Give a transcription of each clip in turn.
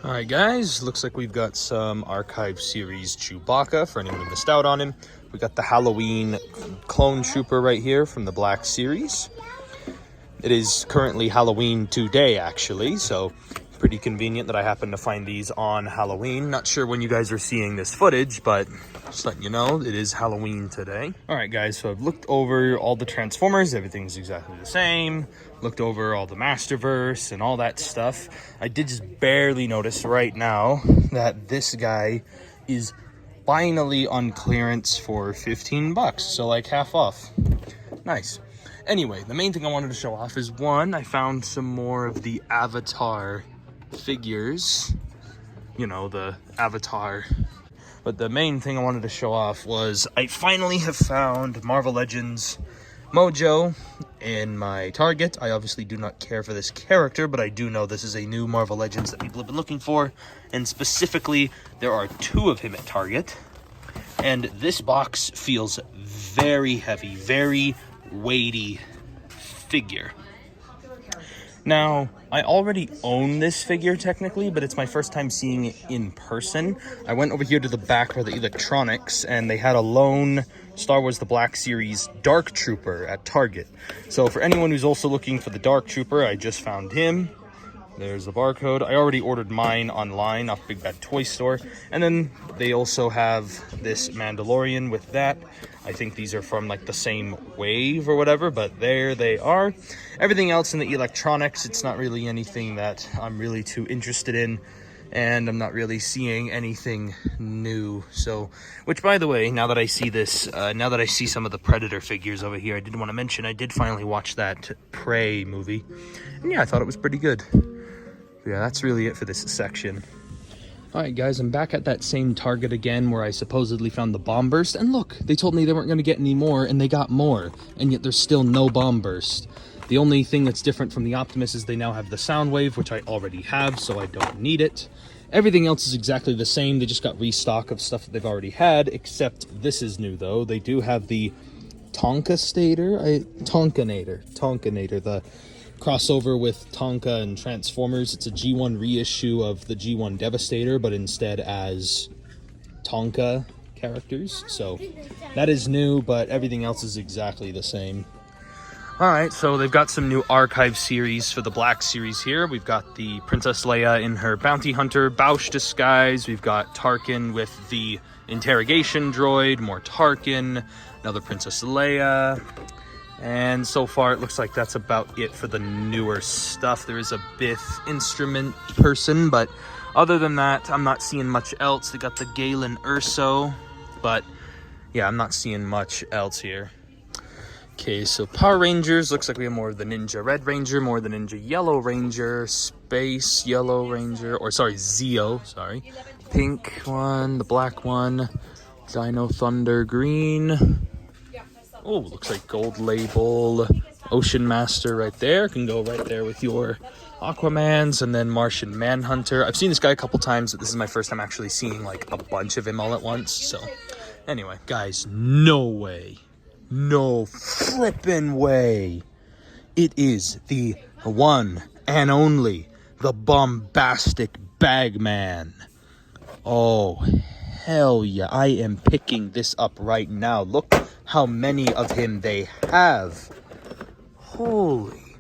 All right, guys, looks like we've got some Archive Series Chewbacca for anyone who missed out on him. We got the Halloween Clone Trooper right here from the Black Series. It is currently Halloween today, actually, so pretty convenient that I happen to find these on Halloween. Not sure when you guys are seeing this footage, but just letting you know, it is Halloween today. All right, guys, so I've looked over all the Transformers. Everything's exactly the same. Looked over all the Masterverse and all that stuff. I did just barely notice right now that this guy is finally on clearance for 15 bucks, so like half off. Nice. Anyway, the main thing I wanted to show off is, one, I found some more of the Avatar figures, you know, the Avatar. But the main thing I wanted to show off was I finally have found Marvel Legends Mojo in my Target. I obviously do not care for this character, but I do know this is a new Marvel Legends that people have been looking for, and specifically there are 2 of him at Target, and this box feels very heavy, very weighty figure. Now, I already own this figure technically, but it's my first time seeing it in person. I went over here to the back for the electronics, and they had a lone Star Wars The Black Series Dark Trooper at Target. So for anyone who's also looking for the Dark Trooper, I just found him. There's the barcode. I already ordered mine online off Big Bad Toy Store. And then they also have this Mandalorian with that. I think these are from like the same wave or whatever, but there they are. Everything else in the electronics, it's not really anything that I'm really too interested in. And I'm not really seeing anything new. So, which by the way, now that I see this, now that I see some of the Predator figures over here, I did want to mention I did finally watch that Prey movie. And yeah, I thought it was pretty good. Yeah, that's really it for this section. Alright guys, I'm back at that same Target again where I supposedly found the Bomb Burst. And look, they told me they weren't going to get any more, and they got more. And yet there's still no Bomb Burst. The only thing that's different from the Optimus is they now have the Soundwave, which I already have, so I don't need it. Everything else is exactly the same. They just got restock of stuff that they've already had, except this is new though. They do have the Tonkanator, the crossover with Tonka and Transformers. It's a G1 reissue of the G1 Devastator, but instead as Tonka characters. So that is new, but everything else is exactly the same. Alright, so they've got some new Archive series for the Black Series here. We've got the Princess Leia in her Bounty Hunter Bausch disguise. We've got Tarkin with the interrogation droid, more Tarkin, another Princess Leia. And so far, it looks like that's about it for the newer stuff. There is a Biff instrument person, but other than that, I'm not seeing much else. They got the Galen Urso, but yeah, I'm not seeing much else here. Okay, so Power Rangers, looks like we have more of the Ninja Red Ranger, more of the Ninja Yellow Ranger, Space Yellow Ranger, or sorry, Zeo, sorry. Pink one, the black one, Dino Thunder Green. Oh, looks like Gold Label, Ocean Master right there. Can go right there with your Aquamans, and then Martian Manhunter. I've seen this guy a couple times, but this is my first time actually seeing like a bunch of him all at once. So anyway, guys, no way. No flippin' way. It is the one and only, the Bombastic Bagman. Oh, hell yeah. I am picking this up right now. Look how many of him they have. Holy.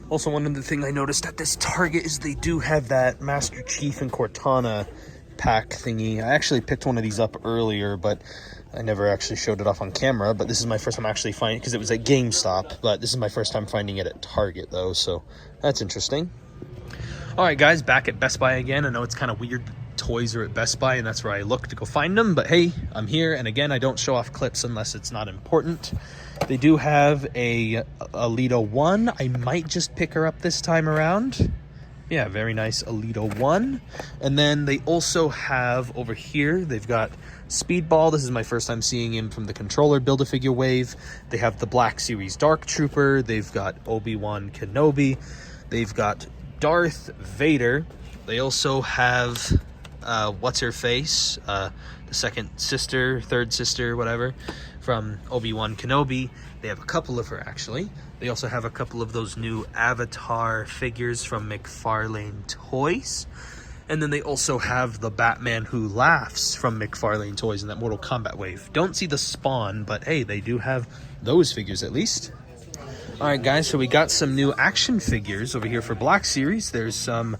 Also, one other thing I noticed at this Target is they do have that Master Chief and Cortana pack thingy. I actually picked one of these up earlier, but I never actually showed it off on camera. But this is my first time actually finding it, because it was at GameStop. But this is my first time finding it at Target, though, so that's interesting. Alright guys, back at Best Buy again. I know it's kind of weird. Toys are at Best Buy, and that's where I look to go find them, but hey, I'm here. And again, I don't show off clips unless it's not important. They do have a Alita 1. I might just pick her up this time around. Yeah, very nice Alita 1. And then they also have over here, they've got Speedball. This is my first time seeing him from the controller Build-A-Figure wave. They have the Black Series Dark Trooper. They've got Obi-Wan Kenobi. They've got Darth Vader. They also have what's her face, the second sister, third sister, whatever, from Obi-Wan Kenobi. They have a couple of her, actually. They also have a couple of those new Avatar figures from McFarlane Toys. And then they also have the Batman Who Laughs from McFarlane Toys in that Mortal Kombat wave. Don't see the Spawn, but hey, they do have those figures at least. Alright guys, so we got some new action figures over here for Black Series. There's some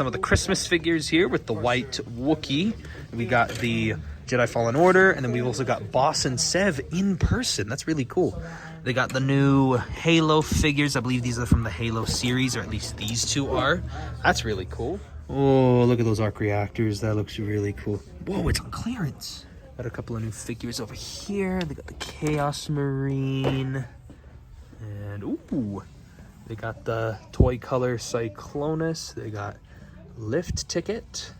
of the Christmas figures here with the white Wookiee. We got the Jedi Fallen Order, and then we've also got Boss and Sev in person. That's really cool. They got the new Halo figures. I believe these are from the Halo series, or at least these two are. That's really cool. Oh, look at those arc reactors. That looks really cool. Whoa, it's on clearance. Got a couple of new figures over here. They got the Chaos Marine. And, ooh, they got the Toy Color Cyclonus. They got Lift Ticket.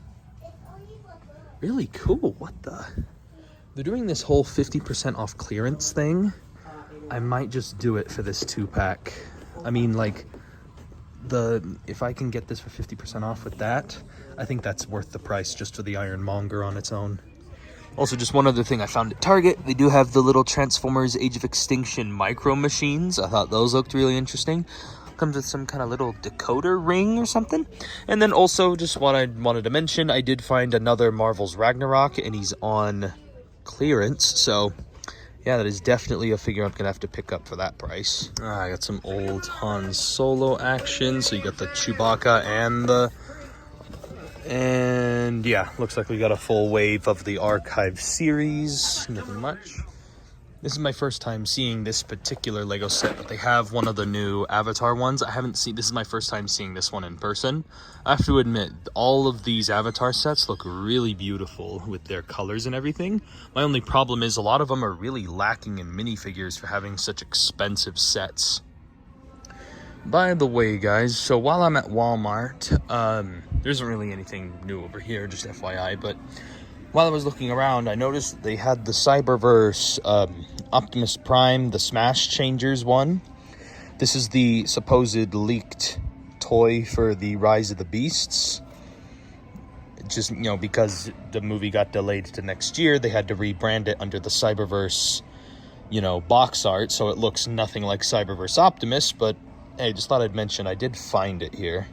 Really cool. What the? They're doing this whole 50% off clearance thing. I might just do it for this 2-pack. I mean, like, if I can get this for 50% off with that, I think that's worth the price just for the Ironmonger on its own. Also, just one other thing I found at Target. They do have the little Transformers Age of Extinction micro machines. I thought those looked really interesting. Comes with some kind of little decoder ring or something. And then also, just what I wanted to mention, I did find another Marvel's Ragnarok, and he's on clearance. So, yeah, that is definitely a figure I'm going to have to pick up for that price. I got some old Han Solo action. So you got the Chewbacca and yeah, looks like we got a full wave of the Archive series. Nothing much. This is my first time seeing this particular Lego set, but they have one of the new Avatar ones. This is my first time seeing this one in person. I have to admit, all of these Avatar sets look really beautiful with their colors and everything. My only problem is a lot of them are really lacking in minifigures for having such expensive sets. By the way, guys, so while I'm at Walmart, there isn't really anything new over here, just FYI, but while I was looking around, I noticed they had the Cyberverse Optimus Prime, the Smash Changers one. This is the supposed leaked toy for the Rise of the Beasts. Just, you know, because the movie got delayed to next year, they had to rebrand it under the Cyberverse, you know, box art, so it looks nothing like Cyberverse Optimus, but hey, just thought I'd mention I did find it here.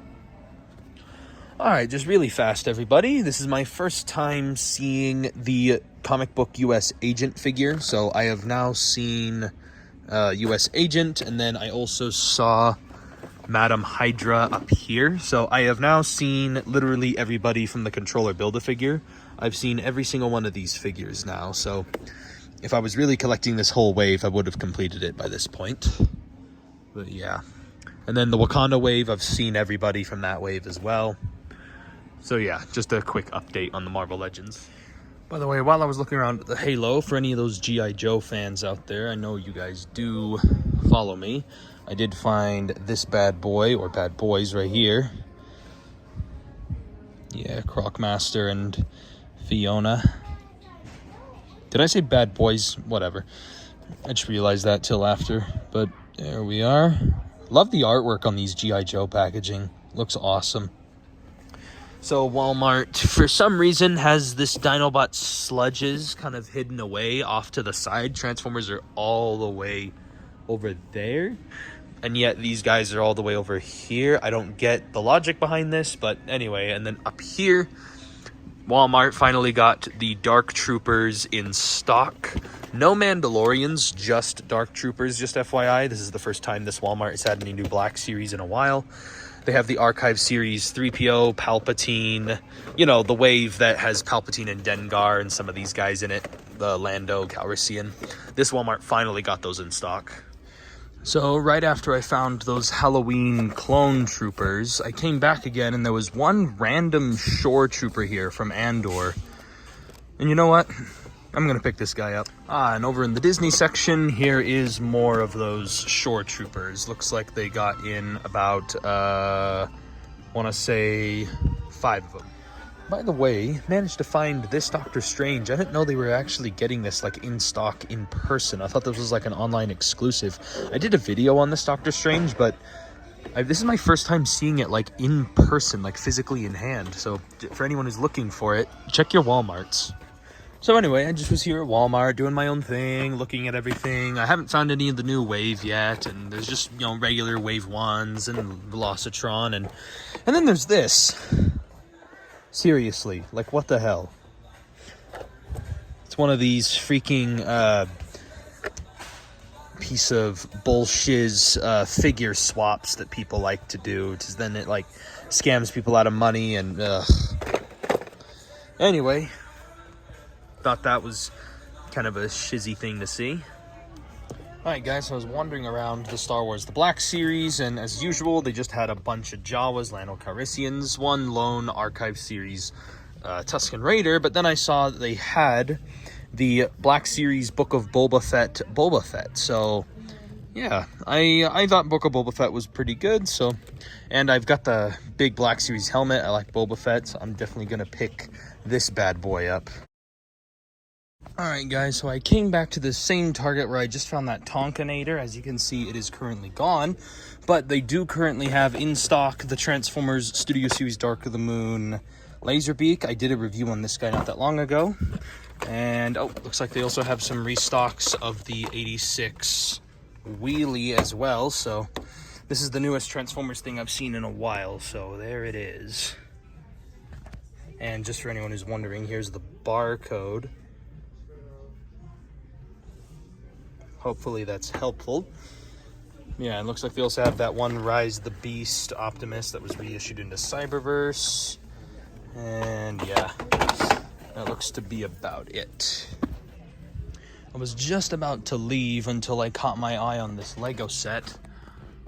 Alright, just really fast, everybody. This is my first time seeing the comic book US Agent figure. So I have now seen US Agent, and then I also saw Madam Hydra up here. So I have now seen literally everybody from the Controller Build-A-Figure. I've seen every single one of these figures now. So if I was really collecting this whole wave, I would have completed it by this point. But yeah. And then the Wakanda wave, I've seen everybody from that wave as well. So yeah, just a quick update on the Marvel Legends. By the way, while I was looking around at the Halo, for any of those G.I. Joe fans out there, I know you guys do follow me. I did find this bad boy, or bad boys right here. Yeah, Crocmaster and Fiona. Did I say bad boys? Whatever. I just realized that till after, but there we are. Love the artwork on these G.I. Joe packaging. Looks awesome. So Walmart, for some reason, has this Dinobot sludges kind of hidden away off to the side. Transformers are all the way over there, and yet these guys are all the way over here. I don't get the logic behind this, but anyway. And then up here, Walmart finally got the Dark Troopers in stock. No Mandalorians, just Dark Troopers, just FYI. This is the first time this Walmart has had any new Black Series in a while. They have the Archive Series 3PO, Palpatine, you know, the wave that has Palpatine and Dengar and some of these guys in it, the Lando Calrissian. This Walmart finally got those in stock. So right after I found those Halloween clone troopers, I came back again and there was one random shore trooper here from Andor. And you know what? I'm going to pick this guy up. And over in the Disney section, here is more of those shore troopers. Looks like they got in about, I want to say 5 of them. By the way, managed to find this Doctor Strange. I didn't know they were actually getting this like in stock in person. I thought this was like an online exclusive. I did a video on this Doctor Strange, but This is my first time seeing it like in person, like physically in hand. So for anyone who's looking for it, check your Walmarts. So anyway, I just was here at Walmart doing my own thing, looking at everything. I haven't found any of the new Wave yet, and there's just, you know, regular Wave 1s and Velocitron, and then there's this. Seriously, like what the hell? It's one of these freaking piece of bullshiz figure swaps that people like to do, because then it like scams people out of money and anyway, thought that was kind of a shizzy thing to see. Alright guys, so I was wandering around the Star Wars The Black Series, and as usual, they just had a bunch of Jawas, Lando Calrissians, one lone Archive Series Tusken Raider, but then I saw that they had the Black Series Book of Boba Fett, so yeah, I thought Book of Boba Fett was pretty good, so, and I've got the big Black Series helmet, I like Boba Fett, so I'm definitely gonna pick this bad boy up. Alright guys, so I came back to the same Target where I just found that Tonkinator. As you can see, it is currently gone, but they do currently have in stock the Transformers Studio Series Dark of the Moon Laserbeak. I did a review on this guy not that long ago, and oh, looks like they also have some restocks of the 86 Wheelie as well, so this is the newest Transformers thing I've seen in a while, so there it is. And just for anyone who's wondering, here's the barcode. Hopefully that's helpful. Yeah, it looks like they also have that one Rise the Beast Optimus that was reissued into Cyberverse. And yeah, that looks to be about it. I was just about to leave until I caught my eye on this Lego set.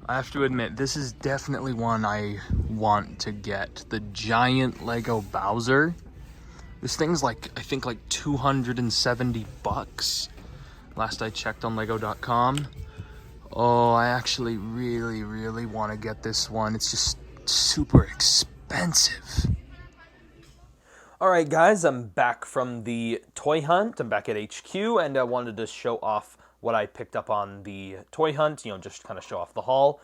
I have to admit, this is definitely one I want to get. The giant Lego Bowser. This thing's like, I think like 270 bucks. Last I checked on Lego.com. Oh, I actually really want to get this one. It's just super expensive. Alright guys, I'm back from the toy hunt. I'm back at HQ, and I wanted to show off what I picked up on the toy hunt, you know, just kind of show off the haul.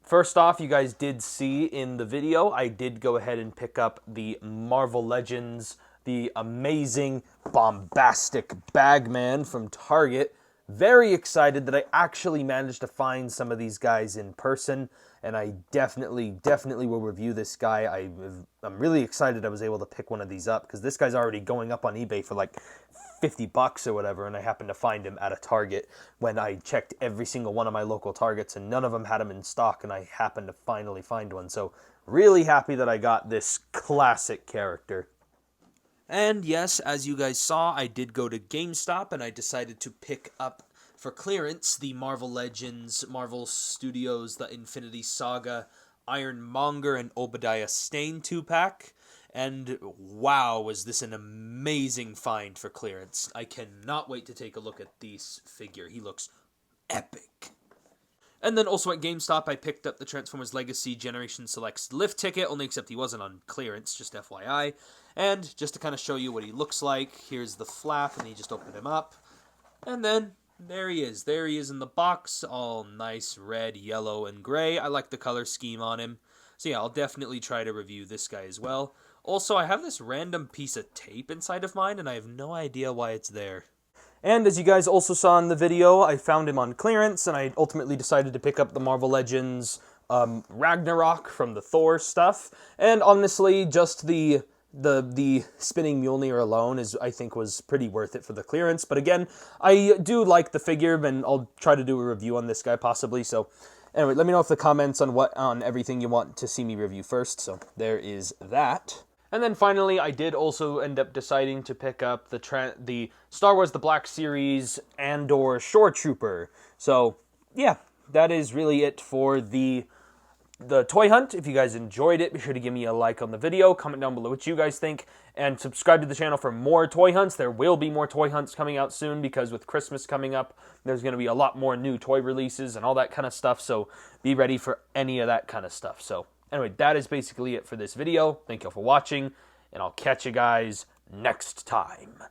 First off, you guys did see in the video, I did go ahead and pick up the Marvel Legends, the amazing Bombastic Bagman from Target. Very excited that I actually managed to find some of these guys in person, and I definitely will review this guy. I'm really excited I was able to pick one of these up, because this guy's already going up on eBay for like 50 bucks or whatever, and I happened to find him at a Target when I checked every single one of my local Targets, and none of them had him in stock, and I happened to finally find one. So really happy that I got this classic character. And yes, as you guys saw, I did go to GameStop, and I decided to pick up for clearance the Marvel Legends, Marvel Studios, the Infinity Saga, Ironmonger, and Obadiah Stane 2-pack. And wow, was this an amazing find for clearance. I cannot wait to take a look at this figure. He looks epic. And then also at GameStop, I picked up the Transformers Legacy Generation Selects lift ticket, only except he wasn't on clearance, just FYI. And just to kind of show you what he looks like, here's the flap, and you just open him up. And then there he is. There he is in the box, all nice red, yellow, and gray. I like the color scheme on him. So yeah, I'll definitely try to review this guy as well. Also, I have this random piece of tape inside of mine, and I have no idea why it's there. And as you guys also saw in the video, I found him on clearance, and I ultimately decided to pick up the Marvel Legends Ragnarok from the Thor stuff. And honestly, just the spinning Mjolnir alone I think was pretty worth it for the clearance. But again, I do like the figure, and I'll try to do a review on this guy possibly. So anyway, let me know if the comments on everything you want to see me review first. So there is that. And then finally, I did also end up deciding to pick up the Star Wars The Black Series Andor Shore Trooper. So yeah, that is really it for the toy hunt. If you guys enjoyed it, be sure to give me a like on the video, comment down below what you guys think, and subscribe to the channel for more toy hunts. There will be more toy hunts coming out soon, because with Christmas coming up, there's going to be a lot more new toy releases and all that kind of stuff, so be ready for any of that kind of stuff. So anyway, that is basically it for this video. Thank you all for watching, and I'll catch you guys next time.